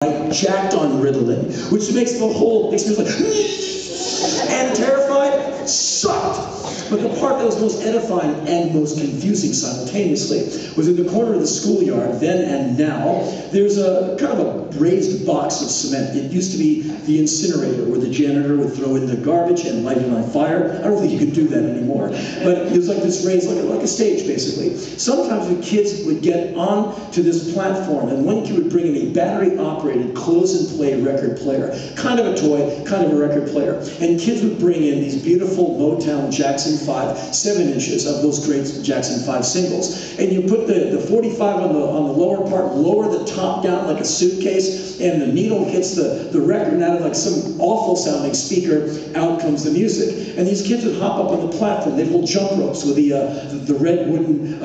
I jacked on Ritalin, which makes me like, and terrified, sucked. But the part that was most edifying and most confusing simultaneously was in the corner of the schoolyard, then and now, there's a kind of a raised box of cement. It used to be the incinerator where the janitor would throw in the garbage and light it on fire. I don't think you can do that anymore. But it was like this raised, like a stage, basically. Sometimes the kids would get on to this platform, and one kid would bring in a battery-operated close-and-play record player, kind of a toy, kind of a record player. And kids would bring in these beautiful Motown Jackson 5, 7 inches of those great Jackson 5 singles. And you put the 45 on the lower part, lower the top down like a suitcase, and the needle hits the record, and out of like some awful sounding speaker, out comes the music. And these kids would hop up on the platform. They'd hold jump ropes with the red wooden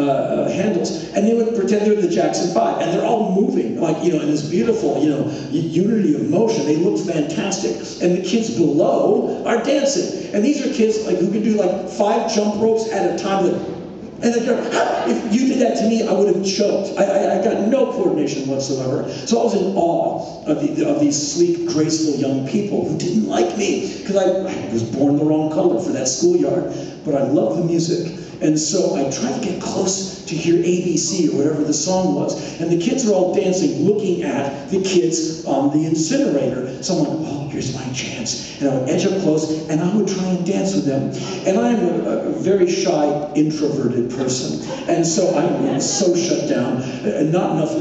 handles, and they would pretend they were the Jackson 5, and they're all moving, like, in this beautiful, unity of motion. They looked fantastic. And the kids below are dancing. And these are kids like who can do like 5 jump ropes at a time. And if you did that to me, I would have choked. I got no coordination whatsoever. So I was in awe of these sleek, graceful young people who didn't like me, because I was born the wrong color for that schoolyard. But I love the music. And so I tried to get close to hear ABC or whatever the song was. And the kids are all dancing, looking at the kids on the incinerator. So I'm like, oh, here's my chance. And I would edge up close, and I would try and dance with them. And I'm a very shy, introverted person. And so I'm so shut down. There's not enough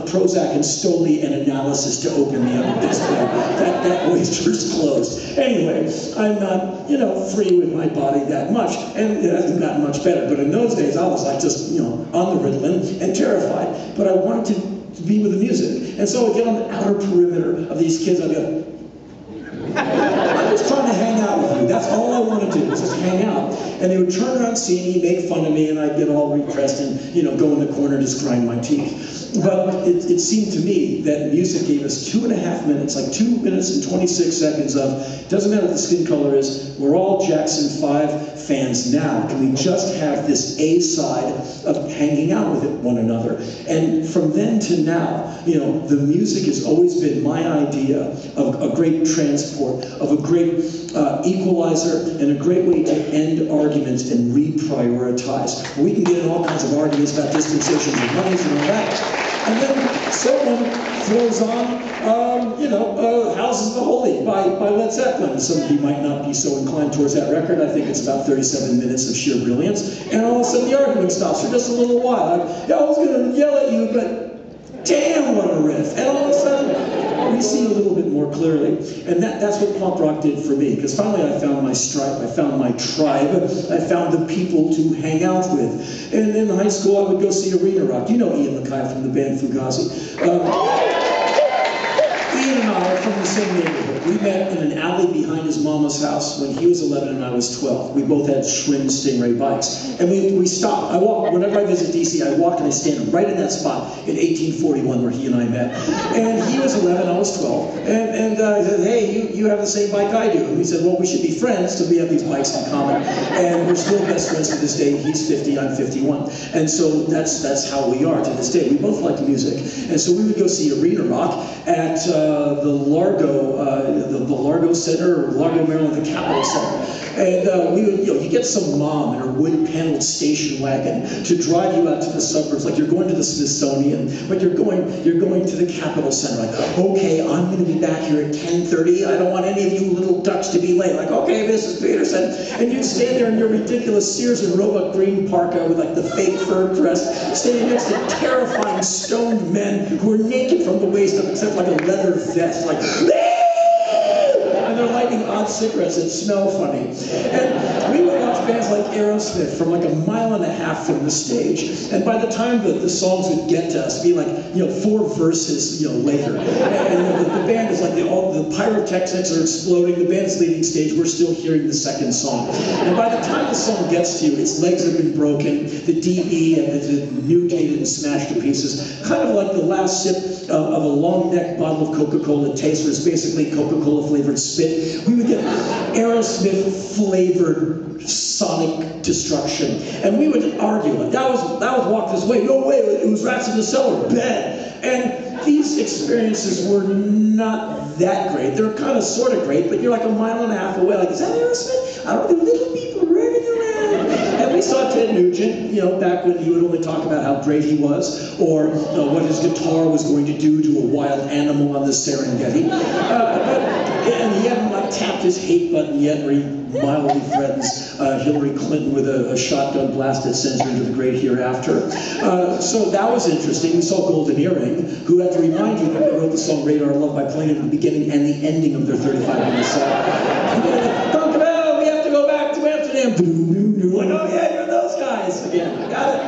Prozac and Stoli and analysis to open me up at this point. That oyster's closed. Anyway, I'm not, free with my body that much. And it hasn't gotten much better. But in those days, I was like just, on the Ritalin and terrified. But I wanted to be with the music. And so I get on the outer perimeter of these kids. I go, I'm just trying to hang out with you. That's all I want to do, is just hang out. And they would turn around, see me, make fun of me, and I'd get all repressed and, go in the corner and just grind my teeth. But it seemed to me that music gave us 2.5 minutes, like 2 minutes and 26 seconds of, doesn't matter what the skin color is, we're all Jackson 5 fans now. Can we just have this A side of hanging out with one another? And from then to now, the music has always been my idea of a great transport, of a great equalizer, and a great way to end arguments and reprioritize. We can get in all kinds of arguments about dispensations and monies and all that. And then someone throws on, Houses of the Holy by Led Zeppelin. Some of you might not be so inclined towards that record. I think it's about 37 minutes of sheer brilliance. And all of a sudden the argument stops for just a little while. I was going to yell at you, but damn, what a riff. And all of a sudden, we see a little bit more clearly. And that's what punk rock did for me. Because finally I found my stripe, I found my tribe, I found the people to hang out with. And in high school I would go see arena rock. You know Ian MacKay from the band Fugazi. Ian and I are from the same neighborhood. We met in an alley behind his mama's house when he was 11 and I was 12. We both had Schwinn Stingray bikes. And we stopped. I walk, whenever I visit DC, I walk and I stand right in that spot in 1841 where he and I met. And he was 11, I was 12. And I said, hey, you have the same bike I do. And we said, well, we should be friends because we have these bikes in common. And we're still best friends to this day. He's 50, I'm 51. And so that's how we are to this day. We both like music. And so we would go see arena rock at the Largo Center, or Largo, Maryland, the Capitol Center. And we would, you get some mom in her wood-paneled station wagon to drive you out to the suburbs, like you're going to the Smithsonian, but you're going to the Capitol Center. Like, okay, I'm going to be back here at 10:30. I don't want any of you little ducks to be late. Like, okay, Mrs. Peterson. And you'd stand there in your ridiculous Sears and Roebuck green parka with like the fake fur dress, standing next to terrifying stoned men who are naked from the waist up except like a leather vest, like, and they're lighting odd cigarettes that smell funny. And we would watch bands like Aerosmith from like 1.5 miles from the stage. And by the time the songs would get to us, be like, 4 verses, later. And the band is like, all the pyrotechnics are exploding, the band's leaving stage, we're still hearing the second song. And by the time the song gets to you, its legs have been broken, the DE has been mutated and smashed to pieces. Kind of like the last sip of a long neck bottle of Coca-Cola taster is basically Coca-Cola flavored spit. We would get Aerosmith flavored sonic destruction. And we would argue, like, that was Walk This Way. No way, it was Rats in the Cellar. Bet. And these experiences were not that great. They're kind of sort of great, but you're like a mile and a half away. Like, is that Aerosmith? I don't know, little people running around. And we saw Ted Nugent, you know, back when he would only talk about how great he was, or what his guitar was going to do to a wild animal on the Serengeti. And he hadn't like tapped his hate button yet, where he mildly threatens Hillary Clinton with a shotgun blast that sends her into the great hereafter. So that was interesting. We saw Golden Earring, who had to remind you that they wrote the song Radar Love by playing it at the beginning and the ending of their 35-minute set. And then like, talk about, we have to go back to Amsterdam. Like, oh yeah, you're those guys again. I got it.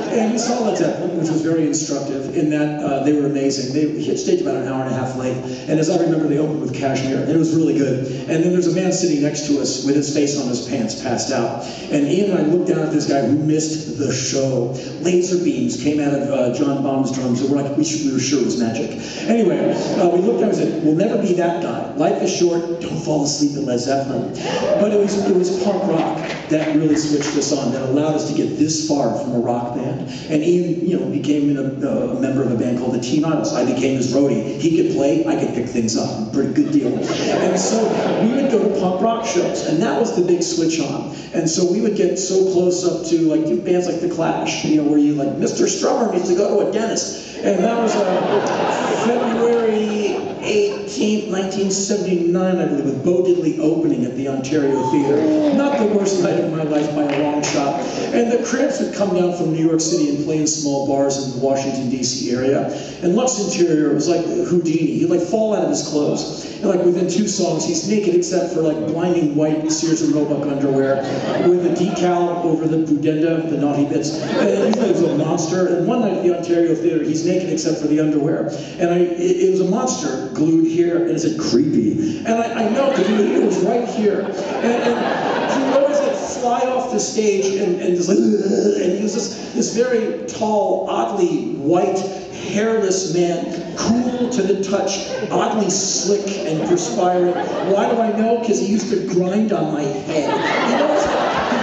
And we saw Led Zeppelin, which was very instructive in that they were amazing. They hit stage about an hour and a half late, and as I remember, they opened with Kashmir, and it was really good. And then there's a man sitting next to us with his face on his pants, passed out. And Ian and I looked down at this guy who missed the show. Laser beams came out of John Bonham's drums, and we're like, we were sure it was magic. Anyway, we looked down and said, we'll never be that guy. Life is short, don't fall asleep at Led Zeppelin. But it was punk rock that really switched us on, that allowed us to get this far from a rock band. And Ian, you know, became a member of a band called the Teen Idols. I became his roadie. He could play, I could pick things up. Pretty good deal. And so we would go to punk rock shows, and that was the big switch on. And so we would get so close up to like bands like The Clash, you know, where you like, Mr. Strummer needs to go to a dentist. And that was February 18th, 1979, I believe, with Bo Diddley opening at the Ontario Theatre. Not the worst night of my life by a long shot. And the Cramps would come down from New York City and play in small bars in the Washington, D.C. area. And Lux Interior was like Houdini. He'd like fall out of his clothes. And like within 2 songs, he's naked except for like blinding white Sears and Roebuck underwear with a decal over the pudenda, the naughty bits. And he was a monster. And one night at the Ontario Theatre, he's naked except for the underwear. And it was a monster glued here, and it said creepy. And I know, because it was right here. And he would always like fly off the stage and just like, and he was this very tall, oddly white, hairless man, cool to the touch, oddly slick and perspiring. Why do I know? Because he used to grind on my head.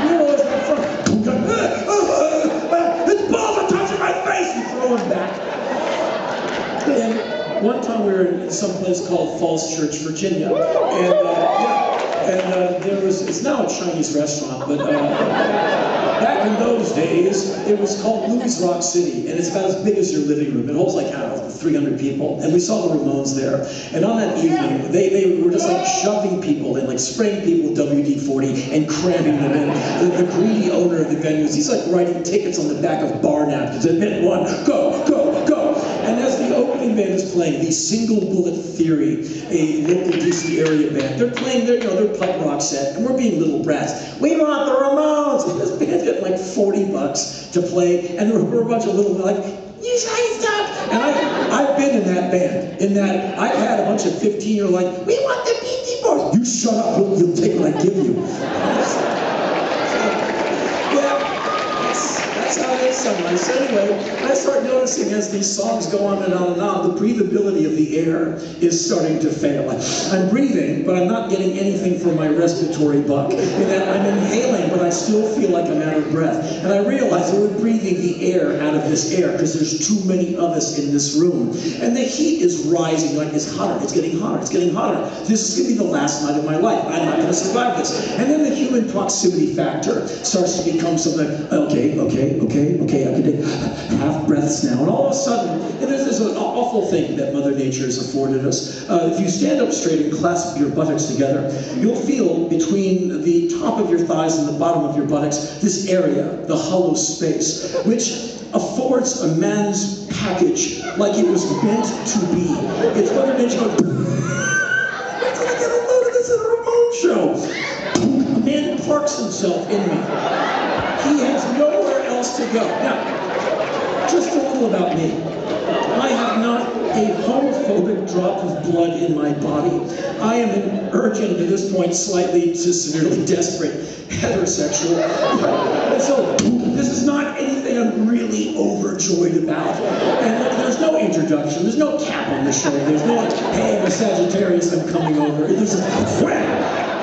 You know, it's like from, his balls are touching my face, and throw him back. And one time we were in some place called Falls Church, Virginia, and there was, it's now a Chinese restaurant, but back in those days, it was called Louis Rock City, and it's about as big as your living room. It holds like, I don't know, 300 people, and we saw the Ramones there. And on that evening, they were just like shoving people in, like spraying people with WD-40 and cramming them in. The greedy owner of the venues, he's like writing tickets on the back of bar napkins. Admit 1, go, go, go. And as the opening band is playing, the Single Bullet Theory, a local DC area band, they're playing their, their punk rock set, and we're being little brats. We want the Ramones! And this band's getting like $40 to play, and there were a bunch of little, like, you guys stop! And I've been in that band, in that I've had a bunch of 15-year like, we want the Beastie Boys! You shut up, you'll take what I give you. So anyway, I start noticing as these songs go on, the breathability of the air is starting to fail. I'm breathing, but I'm not getting anything from my respiratory buck. In that I'm inhaling, but I still feel like I'm out of breath. And I realize that we're breathing the air out of this air because there's too many of us in this room. And the heat is rising, like it's hotter, it's getting hotter, it's getting hotter. This is going to be the last night of my life. I'm not going to survive this. And then the human proximity factor starts to become something like, okay, I can take half breaths now. And all of a sudden, there's an awful thing that Mother Nature has afforded us. If you stand up straight and clasp your buttocks together, you'll feel between the top of your thighs and the bottom of your buttocks, this area, the hollow space, which affords a man's package like it was meant to be. It's Mother Nature going, wait till I get a load of this at a Ramon show. A man parks himself in me. He has nowhere else to go. Now, just a little about me. I have not a homophobic drop of blood in my body. I am an urgent, to this point, slightly to severely desperate heterosexual. And so, this is not anything I'm really overjoyed about. And there's no introduction, there's no tap on the shoulder, there's no, hey, I'm a Sagittarius, I'm coming over. There's a wham!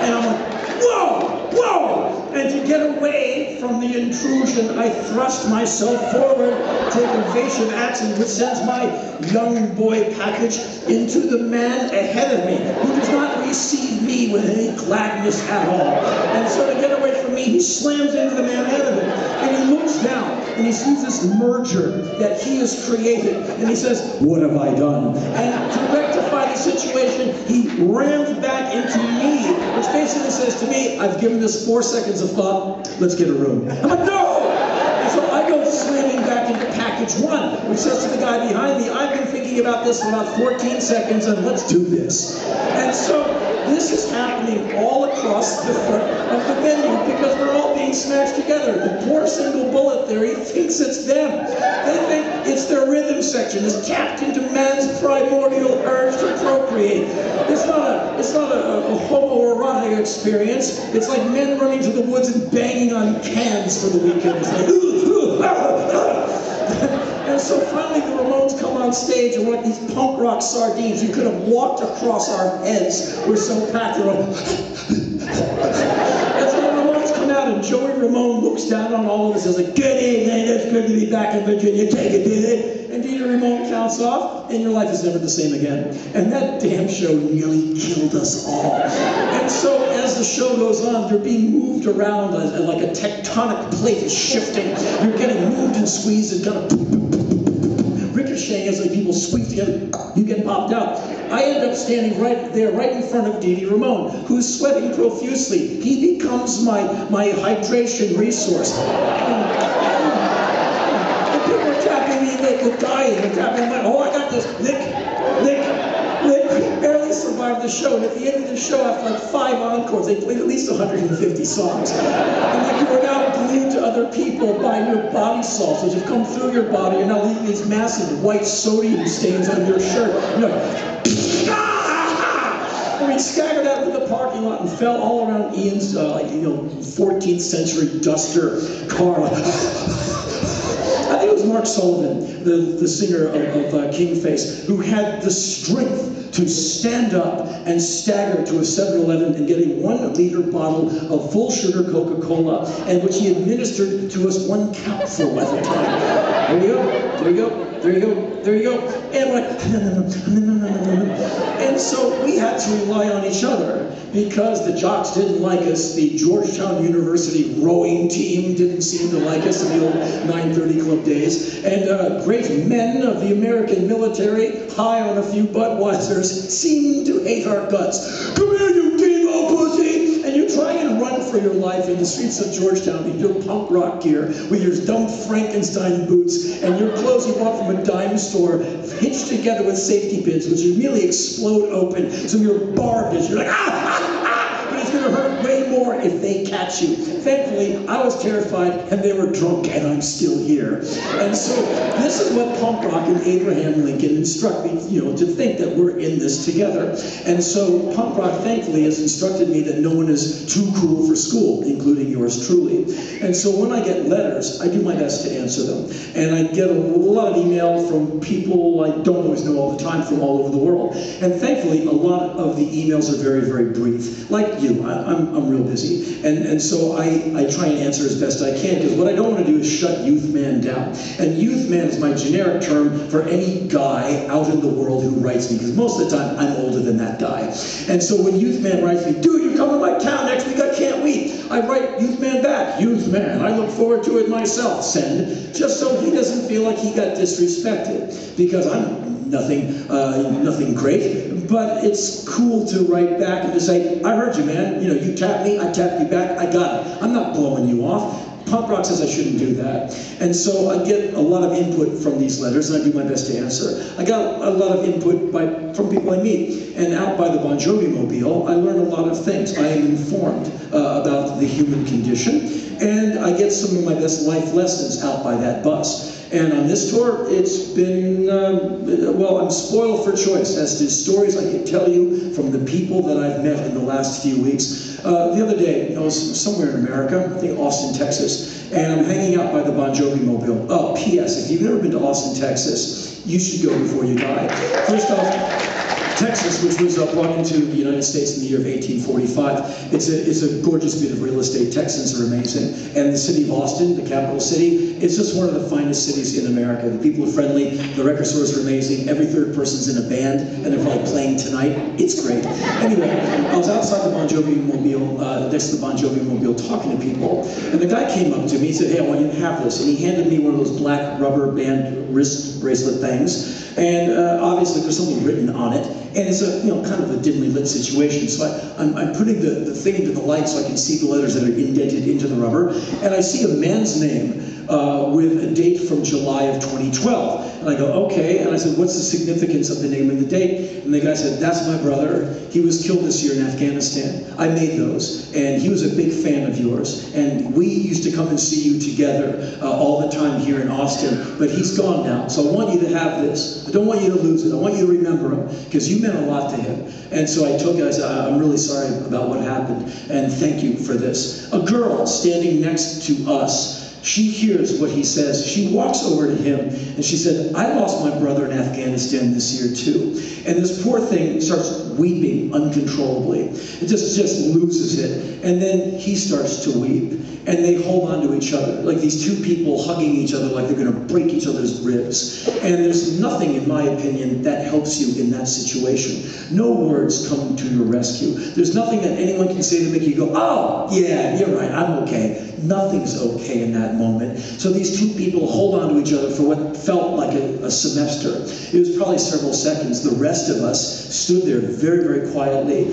And I'm like, whoa, whoa! And to get away from the intrusion, I thrust myself forward, take evasive action, which sends my young boy package into the man ahead of me, who does not receive me with any gladness at all. And so to get away from me, he slams into the man ahead of him. And he looks down, and he sees this merger that he has created. And he says, "What have I done?" And to rectify the situation, he rams back into me, which basically says to me, "I've given this 4 seconds of thought, let's get a room." I'm like, "No!" And so I go slamming back into package 1, which says to the guy behind me, "I've been thinking about this for about 14 seconds, and let's do this." And so this is happening all across the front of the venue because we're all being smashed together. The poor single bullet theory thinks it's them. They think it's their rhythm section is tapped into man's primordial urge to procreate. It's not a homoerotic experience. It's like men running to the woods and banging on cans for the weekend. It's like, and so finally the Ramones come on stage, and we're like these punk rock sardines. You could have walked across our heads. We're so packed. We're like, and so the Ramones come out, and Joey Ramone looks down on all of us and says, like, "Good evening, it's good to be back in Virginia. Take it, did it?" And Dieter Ramone counts off, and your life is never the same again. And that damn show nearly killed us all. And so as the show goes on, you're being moved around like a tectonic plate is shifting. You're getting moved and squeezed and kind of ricocheting as like people squeeze together. You get popped out. I end up standing right there, right in front of Dieter Ramone, who's sweating profusely. He becomes my hydration resource. People are tapping me, they're dying. They're tapping me, "Oh, I got this. Lick, lick, lick." We barely survived the show. And at the end of the show, after like 5 encores, they played at least 150 songs. And like you were now glued to other people by your body salts, which have come through your body. You're now leaving these massive white sodium stains on your shirt. You're like, and we staggered out into the parking lot and fell all around Ian's 14th century duster car. I think it was Mark Sullivan, the singer of King Face, who had the strength to stand up and stagger to a 7-Eleven and get a 1-liter bottle of full sugar Coca-Cola, and which he administered to us 1 capful at a time. There you go, there you go, there you go, there you go. And we're like, and so we had to rely on each other because the jocks didn't like us, the Georgetown University rowing team didn't seem to like us in the old 930 Club days, and great men of the American military, high on a few Budweisers, seemed to hate our guts. "Come here, you demo pussy!" And you try and run for your life in the streets of Georgetown in your punk rock gear with your dumb Frankenstein boots and your clothes you bought from a dime store hitched together with safety pins, which immediately explode open, so you're barbed as you're like, but it's going to hurt way more if they catch you. Thankfully, I was terrified, and they were drunk, and I'm still here. And so this is what punk rock and Abraham Lincoln instruct me, to think that we're in this together. And so punk rock, thankfully, has instructed me that no one is too cool for school, including yours truly. And so when I get letters, I do my best to answer them. And I get a lot of email from people I don't always know all the time from all over the world. And thankfully, a lot of the emails are very, very brief. Like you, I'm real busy. And so I try and answer as best I can, because what I don't want to do is shut Youth Man down. And Youth Man is my generic term for any guy out in the world who writes me, because most of the time I'm older than that guy. And so when Youth Man writes me, "Dude, you're coming to my town next week, I can't wait," I write Youth Man back, "Youth Man, I look forward to it myself, send," just so he doesn't feel like he got disrespected, because I'm nothing great, but it's cool to write back and to say, "I heard you, man. You tapped me, I tapped you back, I got it. I'm not blowing you off." Punk rock says I shouldn't do that. And so I get a lot of input from these letters, and I do my best to answer. I got a lot of input from people I meet. And out by the Bon Jovi Mobile, I learn a lot of things. I am informed about the human condition, and I get some of my best life lessons out by that bus. And on this tour, it's been, I'm spoiled for choice as to stories I can tell you from the people that I've met in the last few weeks. The other day, I was somewhere in America, I think Austin, Texas, and I'm hanging out by the Bon Jovi Mobile. Oh, P.S., if you've never been to Austin, Texas, you should go before you die. First off, Texas, which was brought into the United States in the year of 1845. It's a gorgeous bit of real estate. Texans are amazing. And the city of Austin, the capital city, it's just one of the finest cities in America. The people are friendly, the record stores are amazing, every third person's in a band, and they're probably playing tonight. It's great. Anyway, I was outside the Bon Jovi Mobile, next to the Bon Jovi Mobile, talking to people, and the guy came up to me, he said, hey, I want you to have this. And he handed me one of those black rubber band wrist bracelet things. And obviously there's something written on it, and it's a kind of a dimly lit situation. So I'm putting the thing into the light so I can see the letters that are indented into the rubber, and I see a man's name with a date from July of 2012. And I go, okay, and I said, what's the significance of the name and the date? And the guy said, that's my brother. He was killed this year in Afghanistan. I made those, and he was a big fan of yours, and we used to come and see you together all the time here in Austin, but he's gone now, so I want you to have this. I don't want you to lose it. I want you to remember him, because you meant a lot to him. And so I took it, I said, I'm really sorry about what happened, and thank you for this. A girl standing next to us, she hears what he says. She walks over to him and she said, I lost my brother in Afghanistan this year too. And this poor thing starts weeping uncontrollably. It just loses it. And then he starts to weep. And they hold on to each other, like these two people hugging each other like they're going to break each other's ribs. And there's nothing, in my opinion, that helps you in that situation. No words come to your rescue. There's nothing that anyone can say to make you go, oh, yeah, you're right, I'm okay. Nothing's okay in that moment. So these two people hold on to each other for what felt like a semester. It was probably several seconds. The rest of us stood there very, very quietly,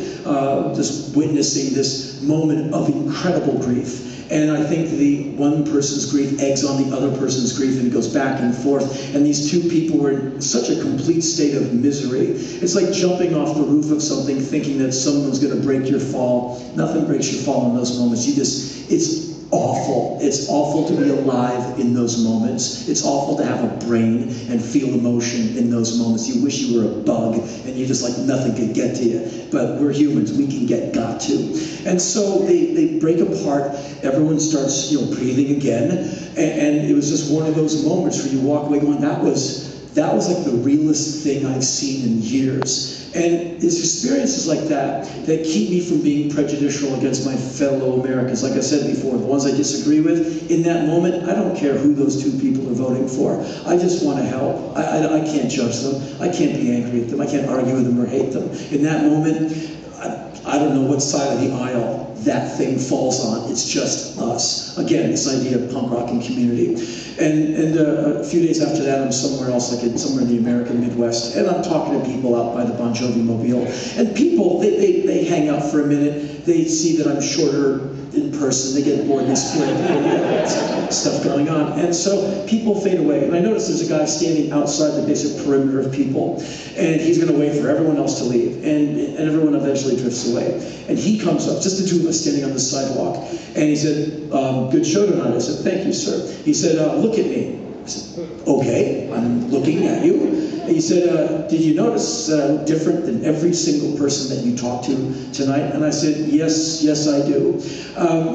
just witnessing this moment of incredible grief. And I think the one person's grief eggs on the other person's grief, and it goes back and forth. And these two people were in such a complete state of misery. It's like jumping off the roof of something thinking that someone's going to break your fall. Nothing breaks your fall in those moments. It's awful. It's awful to be alive in those moments. It's awful to have a brain and feel emotion in those moments. You wish you were a bug and you just like nothing could get to you. But we're humans, we can get got to. And so they break apart, everyone starts breathing again, and it was just one of those moments where you walk away going, that was like the realest thing I've seen in years. And it's experiences like that keep me from being prejudicial against my fellow Americans. Like I said before, the ones I disagree with, in that moment, I don't care who those two people are voting for. I just want to help. I can't judge them. I can't be angry at them. I can't argue with them or hate them. In that moment, I don't know what side of the aisle that thing falls on. It's just us. Again, this idea of punk rock and community. And a few days after that, I'm somewhere else, somewhere in the American Midwest, and I'm talking to people out by the Bon Jovi Mobile. And people, they hang out for a minute. They see that I'm shorter in person. They get bored. They split. Stuff going on. And so people fade away. And I notice there's a guy standing outside the basic perimeter of people, and he's going to wait for everyone else to leave. And everyone eventually drifts away. And he comes up, just the two of us standing on the sidewalk, and he said, good show tonight. I said, thank you, sir. He said, look at me. I said, okay, I'm looking at you. And he said, did you notice that I look different than every single person that you talked to tonight? And I said, yes, I do.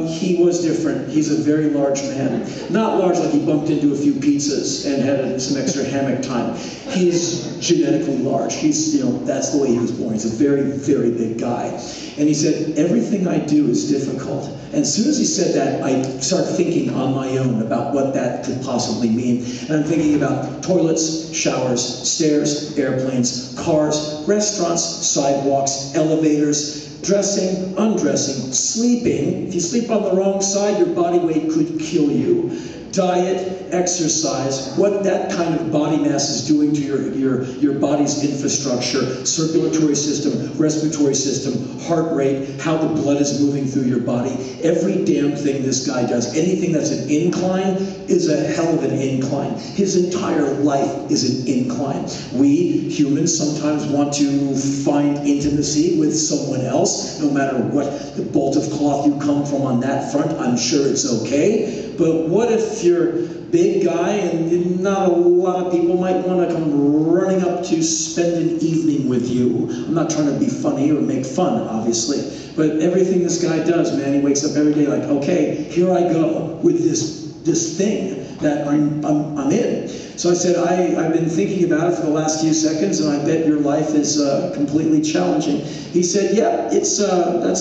He was different. He's a very large man. Not large like he bumped into a few pizzas and had some extra hammock time. He's genetically large. He's, that's the way he was born. He's a very, very big guy. And he said, everything I do is difficult. And as soon as he said that, I started thinking on my own about what that could possibly mean. And I'm thinking about toilets, showers, stairs, airplanes, cars, restaurants, sidewalks, elevators, dressing, undressing, sleeping. If you sleep on the wrong side, your body weight could kill you. Diet, exercise, what that kind of body mass is doing to your body's infrastructure, circulatory system, respiratory system, heart rate, how the blood is moving through your body. Every damn thing this guy does, anything that's an incline is a hell of an incline. His entire life is an incline. We humans sometimes want to find intimacy with someone else, no matter what the bolt of cloth you come from on that front. I'm sure it's okay. But what if you're a big guy and not a lot of people might want to come running up to spend an evening with you? I'm not trying to be funny or make fun, obviously. But everything this guy does, man, he wakes up every day like, okay, here I go with this thing. that I'm in. So I said, I've been thinking about it for the last few seconds, and I bet your life is completely challenging. He said, yeah, that's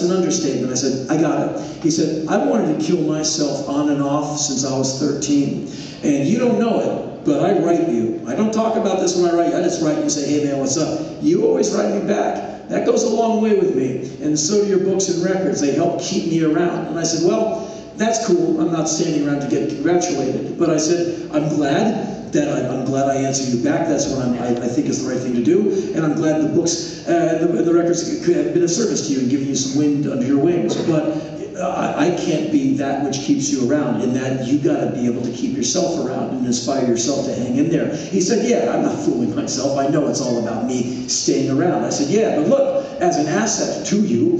an understatement. I said, I got it. He said, I wanted to kill myself on and off since I was 13, and you don't know it, but I write you. I don't talk about this when I write you. I just write you and say, hey man, what's up? You always write me back. That goes a long way with me, and so do your books and records. They help keep me around. And I said, well, that's cool. I'm not standing around to get congratulated, but I said, I'm glad I answered you back. That's what I think is the right thing to do, and I'm glad the books, the records have been of service to you and given you some wind under your wings. But I can't be that which keeps you around, in that you got to be able to keep yourself around and inspire yourself to hang in there. He said, yeah, I'm not fooling myself. I know it's all about me staying around. I said, yeah, but look, as an asset to you,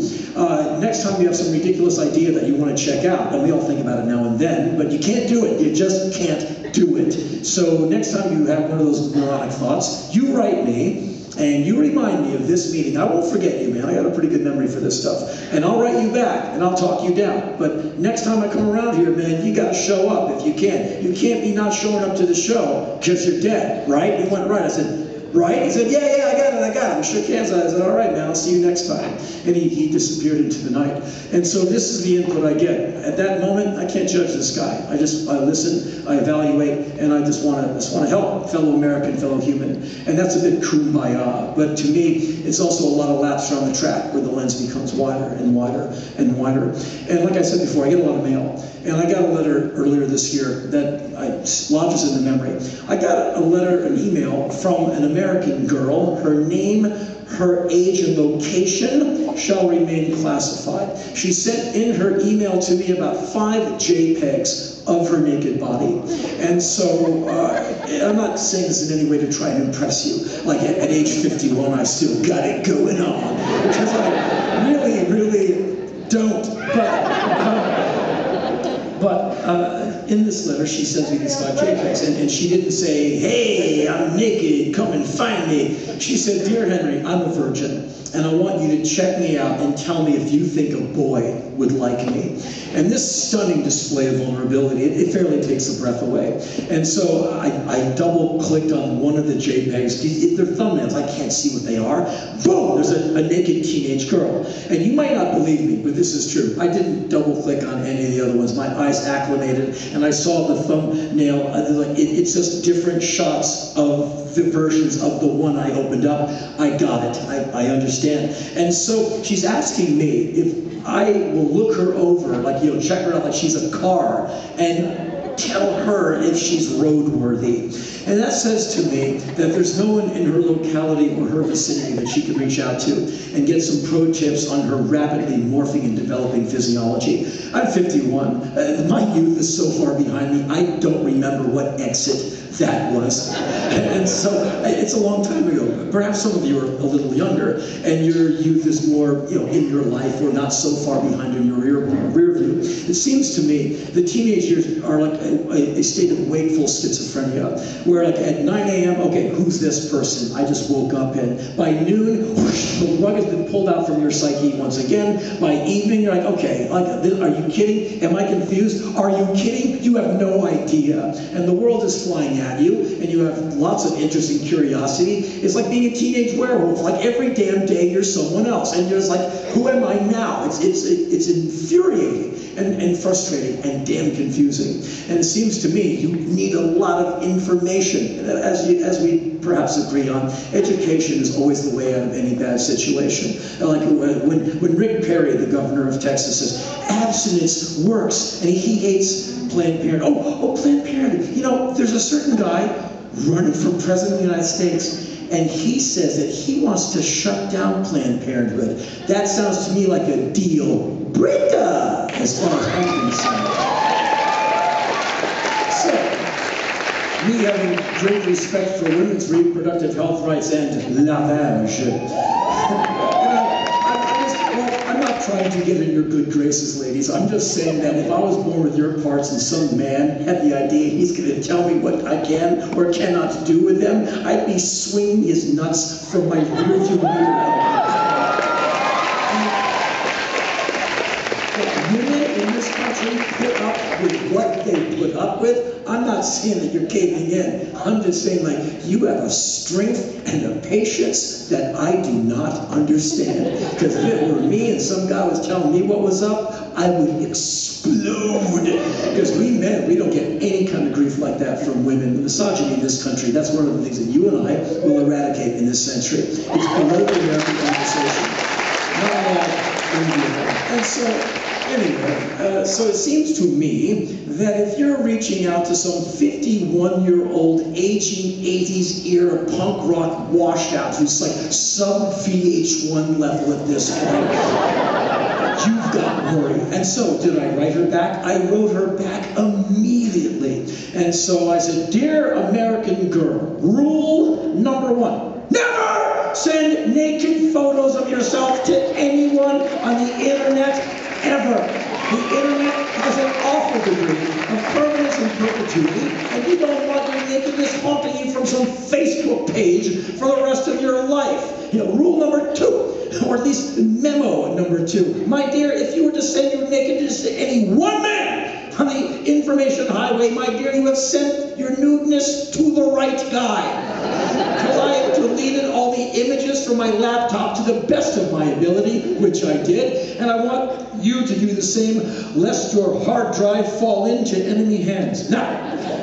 next time you have some ridiculous idea that you want to check out, and we all think about it now and then, but you can't do it. You just can't do it. So next time you have one of those moronic thoughts, you write me, and you remind me of this meeting. I won't forget you, man. I got a pretty good memory for this stuff. And I'll write you back, and I'll talk you down. But next time I come around here, man, you got to show up if you can. You can't be not showing up to the show because you're dead, right? He went, right. I said, right? He said, yeah, I got it. We shook hands. I said, all right, man, I'll see you next time. And he disappeared into the night. And so this is the input I get. At that moment, I can't judge this guy. I listen, I evaluate, and I just want to help fellow American, fellow human. And that's a bit kumbaya. But to me, it's also a lot of laps around the track where the lens becomes wider and wider and wider. And like I said before, I get a lot of mail. And I got a letter earlier this year that lodges in the memory. I got an email from an American girl. Her name, her age, and location shall remain classified. She sent in her email to me about 5 JPEGs of her naked body. And so, I'm not saying this in any way to try and impress you. Like at age 51, I still got it going on. Because I really, really don't. But in this letter, she sends me these 5 JPEGs, and she didn't say, hey, I'm naked, come and find me. She said, dear Henry, I'm a virgin, and I want you to check me out and tell me if you think a boy would like me. And this stunning display of vulnerability, it fairly takes the breath away. And so I double-clicked on one of the JPEGs. They're thumbnails, I can't see what they are. Boom, there's a naked teenage girl. And you might not believe me, but this is true. I didn't double-click on any of the other ones. My eyes acclimated, and I saw the thumbnail. It's just different shots of the versions of the one I opened up. I got it. I understand. And so she's asking me if I will look her over, like, check her out like she's a car, and tell her if she's roadworthy. And that says to me that there's no one in her locality or her vicinity that she could reach out to and get some pro tips on her rapidly morphing and developing physiology. I'm 51. My youth is so far behind me, I don't remember what exit that was. And so it's a long time ago. Perhaps some of you are a little younger, and your youth is more, in your life, or not so far behind in your rear view. It seems to me the teenage years are like a state of wakeful schizophrenia, where like at 9 a.m., okay, who's this person I just woke up in? By noon, whoosh, the rug has been pulled out from your psyche once again. By evening, you're like, okay, are you kidding? Am I confused? Are you kidding? You have no idea. And the world is flying at you, and you have lots of interest and curiosity. It's like being a teenage werewolf. Like every damn day you're someone else, and you're just like, who am I now? It's infuriating and frustrating and damn confusing. And it seems to me you need a lot of information. As we perhaps agree on, education is always the way out of any bad situation. Like when Rick Perry, the governor of Texas, says abstinence works, and he hates Planned Parenthood. Oh, Planned Parenthood. There's a certain guy running for president of the United States, and he says that he wants to shut down Planned Parenthood. That sounds to me like a deal breaker, as far as I'm concerned. So, me having great respect for women's reproductive health rights and lavage. I'm not trying to get in your good graces, ladies. I'm just saying that if I was born with your parts and some man had the idea he's going to tell me what I can or cannot do with them, I'd be swinging his nuts from my rearview mirror. Women in this country put up with what they put up with. I'm not not saying that you're caving in. I'm just saying, like, you have a strength and a patience that I do not understand. Because if it were me and some guy was telling me what was up, I would explode. Because we men, we don't get any kind of grief like that from women. The misogyny in this country, that's one of the things that you and I will eradicate in this century. It's below the American conversation. Not all India. And so, anyway, so it seems to me that if you're reaching out to some 51-year-old aging 80s era punk rock washout who's like sub VH1 level at this point, you've got worry. And so, did I write her back? I wrote her back immediately. And so I said, "Dear American girl, rule number 1, never send naked photos of yourself to anyone on the internet, ever. The internet has an awful degree of permanence and perpetuity, and you don't want your nakedness haunting you from some Facebook page for the rest of your life." You know, rule number 2, or at least memo number 2. My dear, if you were to send your nakedness to any one man on the information highway, my dear, you have sent your nudeness to the right guy. Because I have deleted all the images from my laptop to the best of my ability, which I did, and I want you to do the same, lest your hard drive fall into enemy hands. Now,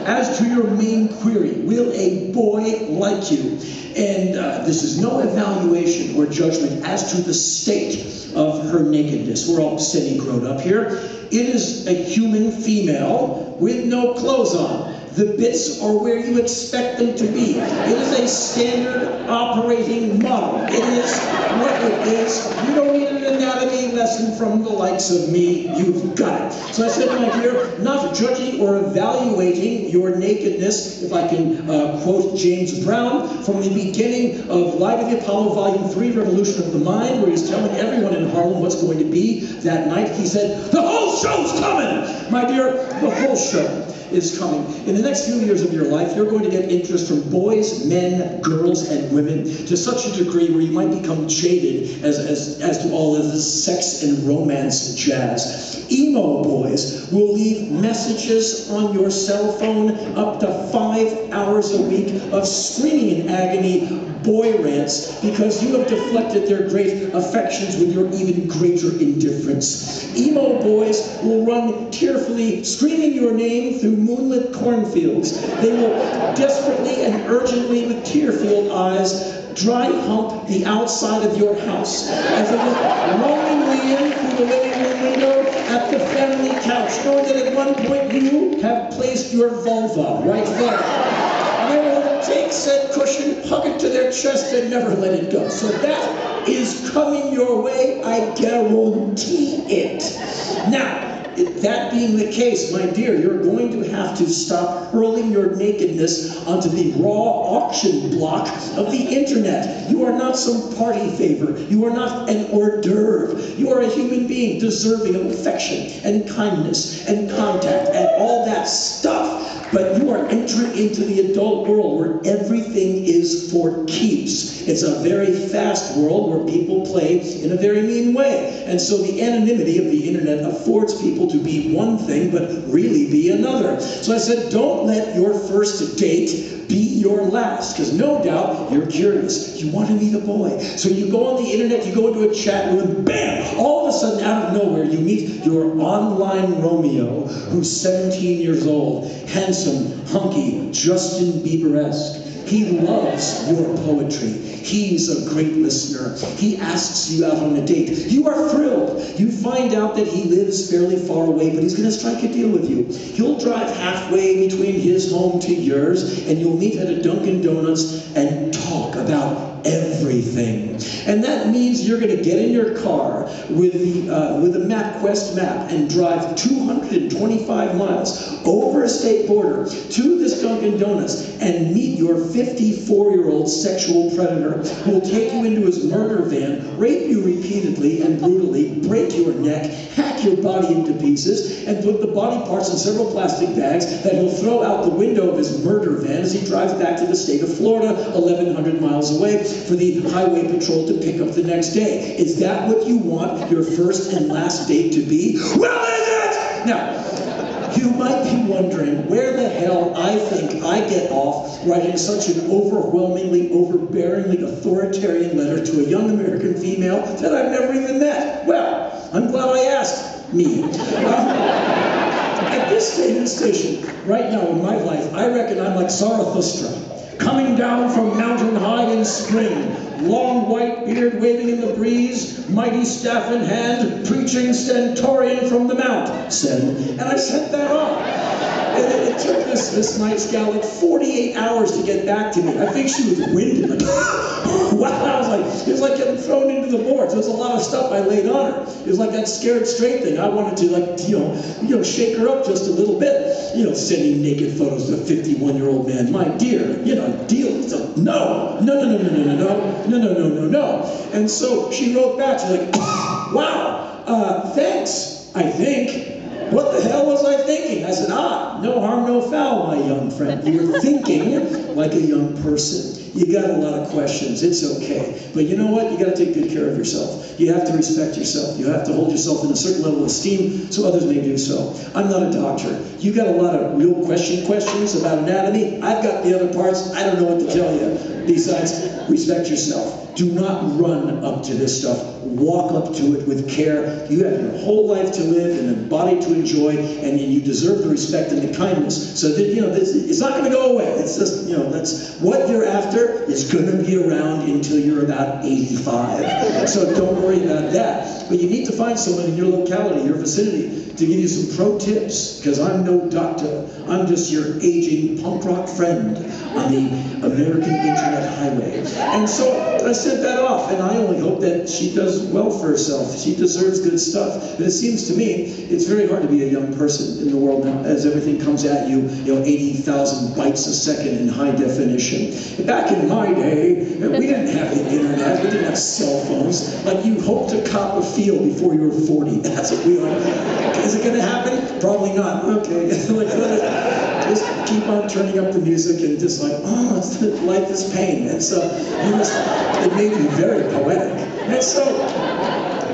as to your main query, will a boy like you? And this is no evaluation or judgment as to the state of her nakedness. We're all semi-grown up here. It is a human female with no clothes on. The bits are where you expect them to be. It is a standard operating model. It is what it is. You don't need an anatomy lesson from the likes of me. You've got it. So I said, my dear, not judging or evaluating your nakedness, if I can quote James Brown from the beginning of Live at the Apollo Volume 3, Revolution of the Mind, where he's telling everyone in Harlem what's going to be that night. He said, "The whole show's coming!" My dear, the whole show is coming. In the next few years of your life, you're going to get interest from boys, men, girls, and women to such a degree where you might become jaded as to all of this sex and romance jazz. Emo boys will leave messages on your cell phone up to 5 hours a week of screaming in agony boy rants because you have deflected their great affections with your even greater indifference. Emo boys will run tearfully, screaming your name through moonlit cornfields. They will desperately and urgently, with tear-filled eyes, dry hump the outside of your house as they look longingly in through the living room window at the family couch, knowing that at one point you have placed your vulva right there. And they will take said cushion, hug it to their chest, and never let it go. So that is coming your way, I guarantee it. Now, that being the case, my dear, you're going to have to stop hurling your nakedness onto the raw auction block of the internet. You are not some party favor. You are not an hors d'oeuvre. You are a human being deserving of affection and kindness and contact and all that stuff. But you are entering into the adult world where everything is for keeps. It's a very fast world where people play in a very mean way. And so the anonymity of the internet affords people to be one thing, but really be another. So I said, don't let your first date be your last, because no doubt you're curious. You want to meet a boy. So you go on the internet, you go into a chat room, and bam! All of a sudden, out of nowhere, you meet your online Romeo, who's 17 years old, handsome, hunky, Justin Bieber-esque. He loves your poetry. He's a great listener. He asks you out on a date. You are thrilled. You find out that he lives fairly far away, but he's going to strike a deal with you. He'll drive halfway between his home to yours, and you'll meet at a Dunkin' Donuts and talk about everything. And that means you're going to get in your car with the MapQuest map and drive 225 miles over a state border to this Dunkin' Donuts and meet your 54-year-old sexual predator who will take you into his murder van, rape you repeatedly and brutally, break your neck, hack your body into pieces, and put the body parts in several plastic bags that he'll throw out the window of his murder van as he drives back to the state of Florida, 1,100 miles away, for the highway patrol to pick up the next day. Is that what you want your first and last date to be? Well, is it? Now, You might be wondering where the hell I think I get off writing such an overwhelmingly, overbearingly authoritarian letter to a young American female that I've never even met. Well, I'm glad I asked me. At this stage of the station, right now in my life, I reckon I'm like Zarathustra, coming down from mountain high in spring, long white beard waving in the breeze, mighty staff in hand, preaching stentorian from the mount. Send. And I sent that off. And it took this nice gal like 48 hours to get back to me. I think she was winded. Like, wow. I was like, it was like getting thrown into the boards. There was a lot of stuff I laid on her. It was like that scared straight thing. I wanted to, like, you know, shake her up just a little bit. You know, sending naked photos to a 51-year-old man. My dear, you know, deal. So, no. And so she wrote back. She's like, wow, thanks, I think. What the hell was I thinking? I said, no harm, no foul, my young friend. You're thinking like a young person. You got a lot of questions. It's okay. But you know what? You got to take good care of yourself. You have to respect yourself. You have to hold yourself in a certain level of esteem so others may do so. I'm not a doctor. You got a lot of real questions about anatomy. I've got the other parts. I don't know what to tell you. Besides, respect yourself. Do not run up to this stuff. Walk up to it with care. You have your whole life to live and a body to enjoy, and you deserve the respect and the kindness. So that, you know, it's not going to go away. It's just, you know, that's what you're after is going to be around until you're about 85. So don't worry about that. But you need to find someone in your locality, your vicinity, to give you some pro tips, because I'm no doctor. I'm just your aging punk rock friend on the American Internet highway. And so I sent that off, and I only hope that she does well for herself. She deserves good stuff. But it seems to me it's very hard to be a young person in the world now, as everything comes at you, 80,000 bytes a second in high definition. Back in my day, we didn't have the internet, we didn't have cell phones. Like, you hope to cop a feel before you were 40. That's what we are. Is it going to happen? Probably not. Okay. Like, just keep on turning up the music and just like, life is pain. And so it made me very poetic. And so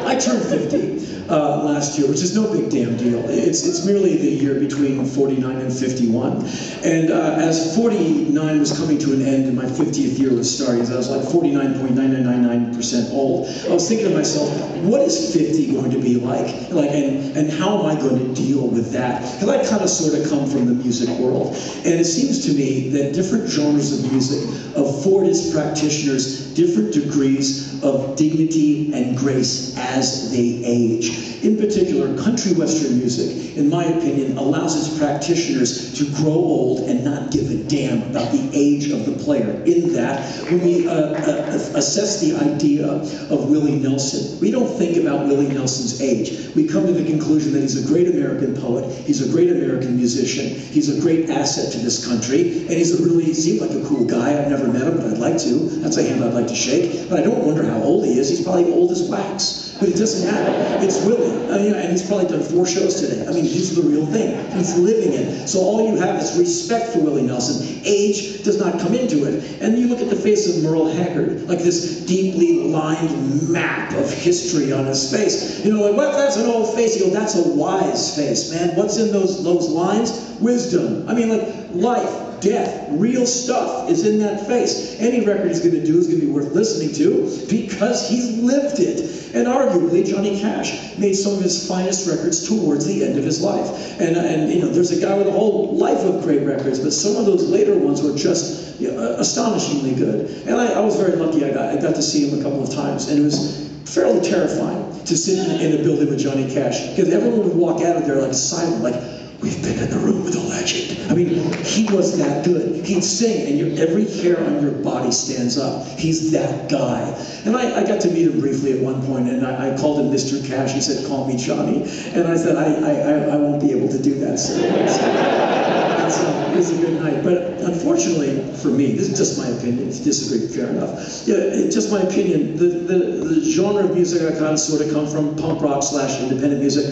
I turned 50 last year, which is no big damn deal. It's merely the year between 49 and 51. And as 49 was coming to an end and my 50th year was starting, as I was like 49.9999% old, I was thinking to myself, what is 50 going to be like? And how am I going to deal with that? Because I kind of sort of come from the music world. And it seems to me that different genres of music afford its practitioners different degrees of dignity and grace as they age. In particular, country western music, in my opinion, allows its practitioners to grow old and not give a damn about the age of the player. In that, when we assess the idea of Willie Nelson, we don't think about Willie Nelson's age. We come to the conclusion that he's a great American poet, he's a great American musician, he's a great asset to this country, and he seemed like a cool guy. I've never met him, but I'd like to. That's a hand I'd like to shake. But I don't wonder how old he is. He's probably old as wax. But it doesn't matter. It's Willie. And he's probably done 4 shows today. I mean, he's the real thing. He's living it. So all you have is respect for Willie Nelson. Age does not come into it. And you look at the face of Merle Haggard, like this deeply lined map of history on his face. You know, like, what? That's an old face. You go, that's a wise face, man. What's in those lines? Wisdom. I mean, like, life. Death, real stuff is in that face. Any record he's going to do is going to be worth listening to because he's lived it. And arguably, Johnny Cash made some of his finest records towards the end of his life. And you know, there's a guy with a whole life of great records, but some of those later ones were just astonishingly good. And I was very lucky. I got to see him a couple of times, and it was fairly terrifying to sit in a building with Johnny Cash, because everyone would walk out of there like silent, like, we've been in the room with a legend. I mean, he was that good. He'd sing, and every hair on your body stands up. He's that guy. And I got to meet him briefly at one point, and I called him Mr. Cash. He said, call me Johnny. And I said, I won't be able to do that, sir. it's a good night. But unfortunately for me, this is just my opinion. If you disagree, fair enough. Yeah, it's just my opinion. The genre of music I kind of sort of come from, punk rock / independent music,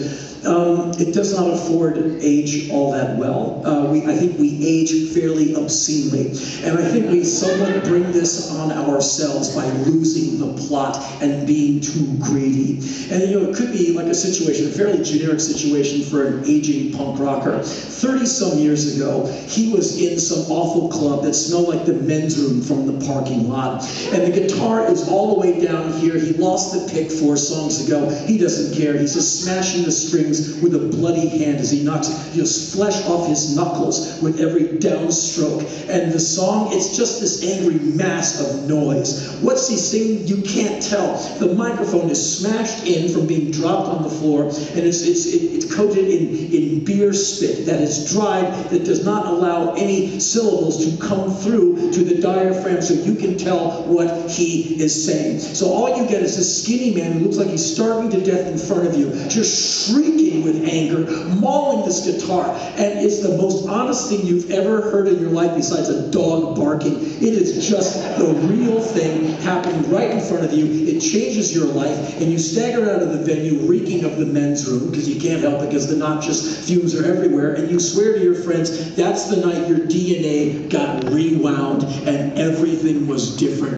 it does not afford age all that well. I think we age fairly obscenely. And I think we somewhat bring this on ourselves by losing the plot and being too greedy. And it could be like a situation, a fairly generic situation for an aging punk rocker. 30-some years ago, he was in some awful club that smelled like the men's room from the parking lot. And the guitar is all the way down here. He lost the pick 4 songs ago. He doesn't care. He's just smashing the strings with a bloody hand as he knocks flesh off his knuckles with every downstroke. And the song, it's just this angry mass of noise. What's he singing? You can't tell. The microphone is smashed in from being dropped on the floor, and it's coated in beer spit that is dried, that does not allow any syllables to come through to the diaphragm so you can tell what he is saying. So all you get is this skinny man who looks like he's starving to death in front of you, just shrieking with anger, mauling this guitar, and it's the most honest thing you've ever heard in your life besides a dog barking. It is just the real thing happening right in front of you. It changes your life, and you stagger out of the venue reeking of the men's room, because you can't help it because the noxious fumes are everywhere, and you swear to your friends that's the night your DNA got rewound and everything was different.